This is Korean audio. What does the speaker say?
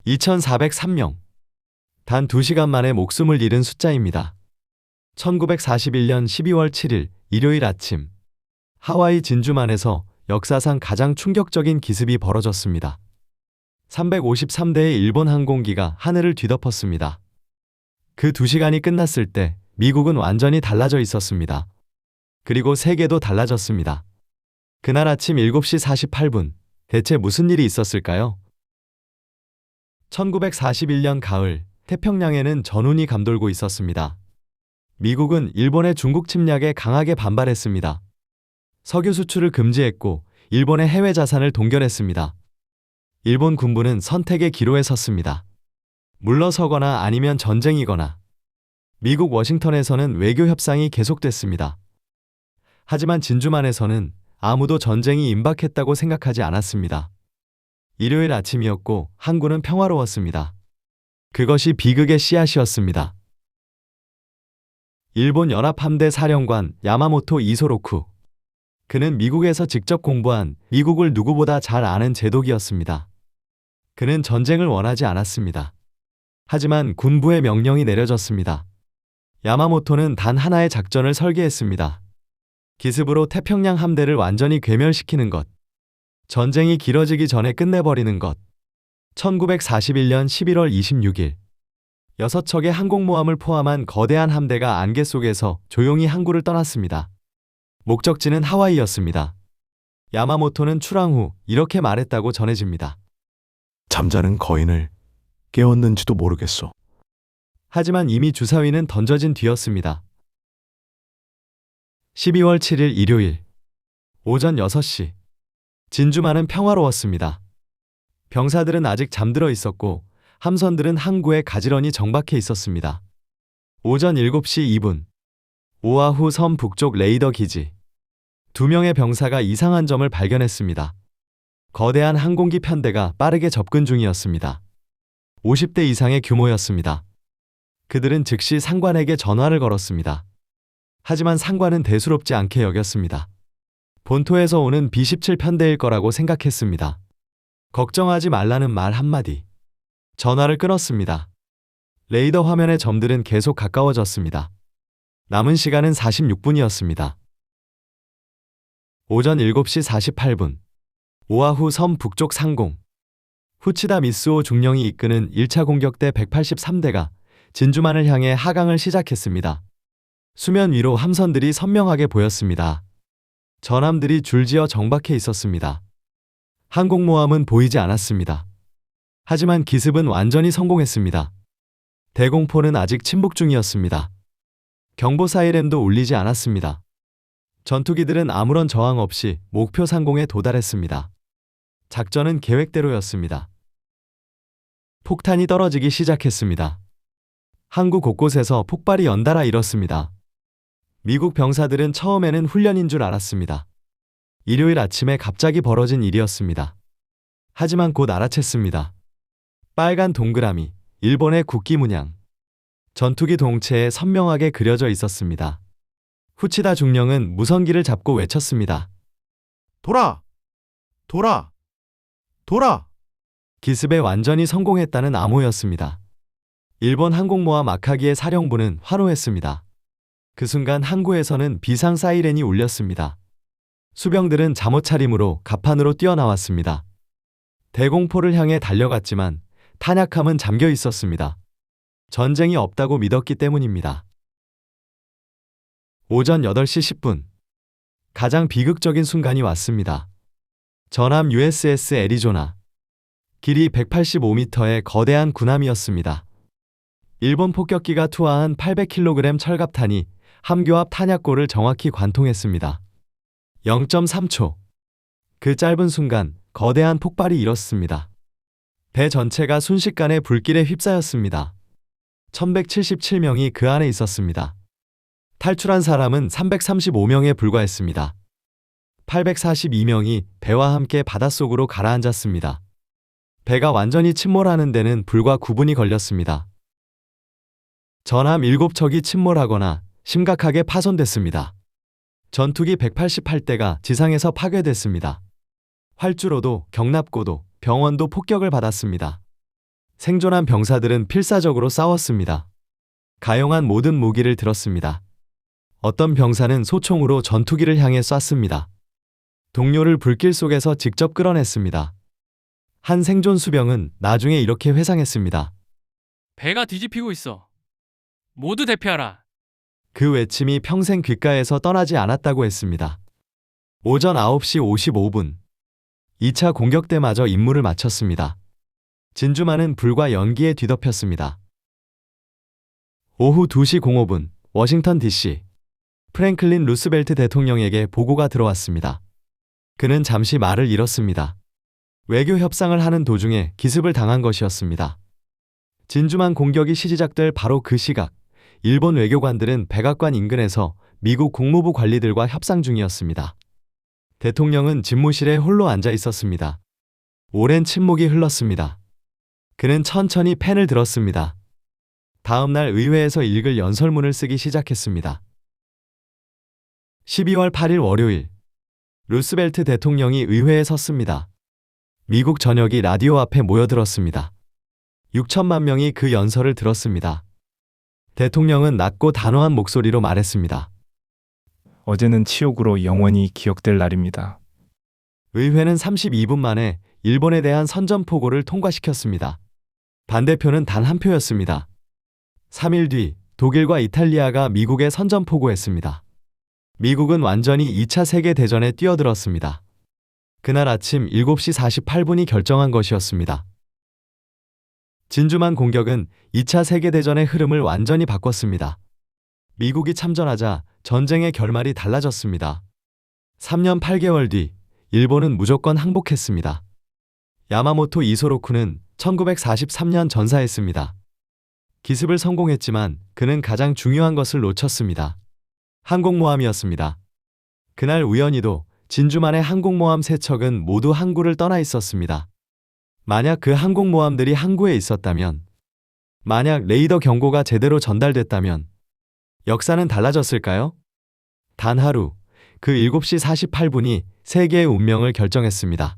2403명. 단 2시간 만에 목숨을 잃은 숫자입니다. 1941년 12월 7일 일요일 아침, 하와이 진주만에서 역사상 가장 충격적인 기습이 벌어졌습니다. 353대의 일본 항공기가 하늘을 뒤덮었습니다. 그 2시간이 끝났을 때 미국은 완전히 달라져 있었습니다. 그리고 세계도 달라졌습니다. 그날 아침 7시 48분, 대체 무슨 일이 있었을까요? 1941년 가을, 태평양에는 전운이 감돌고 있었습니다. 미국은 일본의 중국 침략에 강하게 반발했습니다. 석유 수출을 금지했고 일본의 해외 자산을 동결했습니다. 일본 군부는 선택의 기로에 섰습니다. 물러서거나 아니면 전쟁이거나. 미국 워싱턴에서는 외교 협상이 계속됐습니다. 하지만 진주만에서는 아무도 전쟁이 임박했다고 생각하지 않았습니다. 일요일 아침이었고 항구는 평화로웠습니다. 그것이 비극의 씨앗이었습니다. 일본 연합함대 사령관 야마모토 이소로쿠. 그는 미국에서 직접 공부한 미국을 누구보다 잘 아는 제독이었습니다. 그는 전쟁을 원하지 않았습니다. 하지만 군부의 명령이 내려졌습니다. 야마모토는 단 하나의 작전을 설계했습니다. 기습으로 태평양 함대를 완전히 괴멸시키는 것. 전쟁이 길어지기 전에 끝내버리는 것. 1941년 11월 26일 6척의 항공모함을 포함한 거대한 함대가 안개 속에서 조용히 항구를 떠났습니다. 목적지는 하와이였습니다. 야마모토는 출항 후 이렇게 말했다고 전해집니다. 잠자는 거인을 깨웠는지도 모르겠소. 하지만 이미 주사위는 던져진 뒤였습니다. 12월 7일 일요일 오전 6시 진주만은 평화로웠습니다. 병사들은 아직 잠들어 있었고 함선들은 항구에 가지런히 정박해 있었습니다. 오전 7시 2분 오아후 섬 북쪽 레이더 기지 2명의 병사가 이상한 점을 발견했습니다. 거대한 항공기 편대가 빠르게 접근 중이었습니다. 50대 이상의 규모였습니다. 그들은 즉시 상관에게 전화를 걸었습니다. 하지만 상관은 대수롭지 않게 여겼습니다. 본토에서 오는 B-17 편대일 거라고 생각했습니다. 걱정하지 말라는 말 한마디. 전화를 끊었습니다. 레이더 화면의 점들은 계속 가까워졌습니다. 남은 시간은 46분이었습니다. 오전 7시 48분 오아후 섬 북쪽 상공 후치다 미스오 중령이 이끄는 1차 공격대 183대가 진주만을 향해 하강을 시작했습니다. 수면 위로 함선들이 선명하게 보였습니다. 전함들이 줄지어 정박해 있었습니다. 항공모함은 보이지 않았습니다. 하지만 기습은 완전히 성공했습니다. 대공포는 아직 침묵 중이었습니다. 경보 사이렌도 울리지 않았습니다. 전투기들은 아무런 저항 없이 목표 상공에 도달했습니다. 작전은 계획대로였습니다. 폭탄이 떨어지기 시작했습니다. 항구 곳곳에서 폭발이 연달아 일었습니다. 미국 병사들은 처음에는 훈련인 줄 알았습니다. 일요일 아침에 갑자기 벌어진 일이었습니다. 하지만 곧 알아챘습니다. 빨간 동그라미, 일본의 국기 문양. 전투기 동체에 선명하게 그려져 있었습니다. 후치다 중령은 무선기를 잡고 외쳤습니다. 돌아! 돌아! 돌아! 기습에 완전히 성공했다는 암호였습니다. 일본 항공모함 아카기의 사령부는 환호했습니다. 그 순간 항구에서는 비상 사이렌이 울렸습니다. 수병들은 잠옷 차림으로 갑판으로 뛰어나왔습니다. 대공포를 향해 달려갔지만 탄약함은 잠겨 있었습니다. 전쟁이 없다고 믿었기 때문입니다. 오전 8시 10분 가장 비극적인 순간이 왔습니다. 전함 USS 애리조나 길이 185m의 거대한 군함이었습니다. 일본 폭격기가 투하한 800kg 철갑탄이 함교 앞 탄약고를 정확히 관통했습니다. 0.3초. 그 짧은 순간 거대한 폭발이 일었습니다. 배 전체가 순식간에 불길에 휩싸였습니다. 1177명이 그 안에 있었습니다. 탈출한 사람은 335명에 불과했습니다. 842명이 배와 함께 바닷속으로 가라앉았습니다. 배가 완전히 침몰하는 데는 불과 9분이 걸렸습니다. 전함 7척이 침몰하거나 심각하게 파손됐습니다. 전투기 188대가 지상에서 파괴됐습니다. 활주로도, 경납고도, 병원도 폭격을 받았습니다. 생존한 병사들은 필사적으로 싸웠습니다. 가용한 모든 무기를 들었습니다. 어떤 병사는 소총으로 전투기를 향해 쐈습니다. 동료를 불길 속에서 직접 끌어냈습니다. 한 생존 수병은 나중에 이렇게 회상했습니다. 배가 뒤집히고 있어. 모두 대피하라. 그 외침이 평생 귓가에서 떠나지 않았다고 했습니다. 오전 9시 55분. 2차 공격 때마저 임무를 마쳤습니다. 진주만은 불과 연기에 뒤덮였습니다. 오후 2시 05분, 워싱턴 DC. 프랭클린 루스벨트 대통령에게 보고가 들어왔습니다. 그는 잠시 말을 잃었습니다. 외교 협상을 하는 도중에 기습을 당한 것이었습니다. 진주만 공격이 시작될 바로 그 시각, 일본 외교관들은 백악관 인근에서 미국 국무부 관리들과 협상 중이었습니다. 대통령은 집무실에 홀로 앉아 있었습니다. 오랜 침묵이 흘렀습니다. 그는 천천히 펜을 들었습니다. 다음 날 의회에서 읽을 연설문을 쓰기 시작했습니다. 12월 8일 월요일, 루스벨트 대통령이 의회에 섰습니다. 미국 전역이 라디오 앞에 모여들었습니다. 6천만 명이 그 연설을 들었습니다. 대통령은 낮고 단호한 목소리로 말했습니다. 어제는 치욕으로 영원히 기억될 날입니다. 의회는 32분 만에 일본에 대한 선전포고를 통과시켰습니다. 반대표는 단 한 표였습니다. 3일 뒤 독일과 이탈리아가 미국에 선전포고했습니다. 미국은 완전히 2차 세계대전에 뛰어들었습니다. 그날 아침 7시 48분이 결정한 것이었습니다. 진주만 공격은 2차 세계대전의 흐름을 완전히 바꿨습니다. 미국이 참전하자 전쟁의 결말이 달라졌습니다. 3년 8개월 뒤 일본은 무조건 항복했습니다. 야마모토 이소로쿠는 1943년 전사했습니다. 기습을 성공했지만 그는 가장 중요한 것을 놓쳤습니다. 항공모함이었습니다. 그날 우연히도 진주만의 항공모함 3척은 모두 항구를 떠나 있었습니다. 만약 그 항공모함들이 항구에 있었다면, 만약 레이더 경고가 제대로 전달됐다면 역사는 달라졌을까요? 단 하루, 그 7시 48분이 세계의 운명을 결정했습니다.